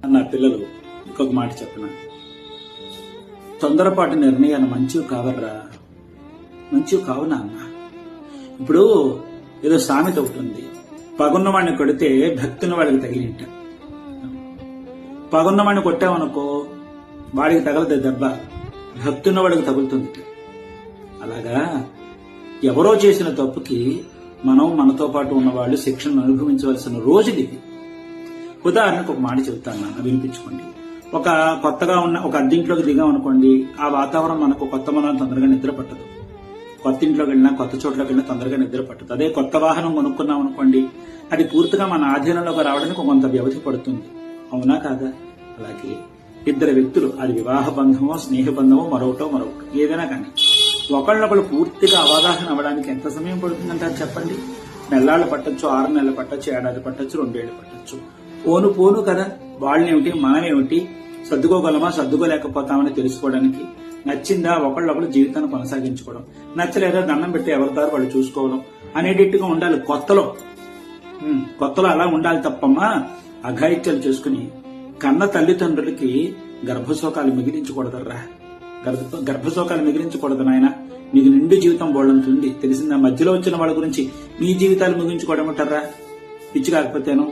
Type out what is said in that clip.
నా పిల్లలు ఇంకొక మాట చెప్పిన, తొందరపాటు నిర్ణయాలు మంచివి కావర్రా, మంచివి కావునా అన్న. ఇప్పుడు ఏదో సామెత ఒకటి ఉంది, పగున్నవాడిని కొడితే భక్తున్న వాడికి తగిలింట. పగున్నవాడిని కొట్టామనుకో వాడికి తగలదు దెబ్బ, భక్తున్న వాడికి తగులుతుంది. అలాగా ఎవరో చేసిన తప్పుకి మనం మనతో పాటు ఉన్న వాళ్ళు శిక్షను అనుభవించవలసిన రోజులు ఇవి. ఉదాహరణకు ఒక మాట చెబుతాను నాన్న, వినిపించుకోండి. ఒక కొత్తగా ఉన్న ఒక అద్దెంట్లోకి దిగామనుకోండి, ఆ వాతావరణం మనకు కొత్త మనం తొందరగా నిద్ర పట్టదు. కొత్త ఇంట్లోకి వెళ్ళినా కొత్త చోట్లోకి వెళ్ళినా తొందరగా నిద్ర పట్టదు. అదే కొత్త వాహనం కొనుక్కున్నాం అనుకోండి, అది పూర్తిగా మన ఆధీనంలోకి రావడానికి కొంత వ్యవధి పడుతుంది. అవునా కాదా? అలాగే ఇద్దరు వ్యక్తులు, అది వివాహ బంధమో స్నేహ బంధమో మరొకటో ఏదైనా కానీ, ఒకళ్ళొకళ్ళు పూర్తిగా అవగాహన అవ్వడానికి ఎంత సమయం పడుతుందంటారు చెప్పండి? నెల్లాళ్ళు పట్టొచ్చు, 6 నెలలు పట్టొచ్చు, ఏడాది పట్టొచ్చు, 2 ఏళ్ళు పట్టొచ్చు. పోను కదా, వాళ్ళేమిటి మనమేమిటి, సర్దుకోగలమా సర్దుకోలేకపోతామని తెలుసుకోవడానికి, నచ్చిందా ఒకళ్ళొకళ్ళు జీవితాన్ని కొనసాగించుకోవడం, నచ్చలేదా దండం పెట్టి ఎవరి దారి వాళ్ళు చూసుకోవడం అనేటట్టుగా ఉండాలి. కొత్తలో అలా ఉండాలి తప్పమ్మా అఘాయిత్యాలు చేసుకుని కన్న తల్లిదండ్రులకి గర్భశోకాలు మిగిలించకూడదర్రా. గర్భశోకాలు మిగిలించకూడదు నాయన. మీకు నిండు జీవితం బోళ్ళంతుంది తెలిసిందా? మధ్యలో వచ్చిన వాళ్ళ గురించి మీ జీవితాలు ముగించుకోవడం అంటారా? పిచ్చి కాకపోతేను.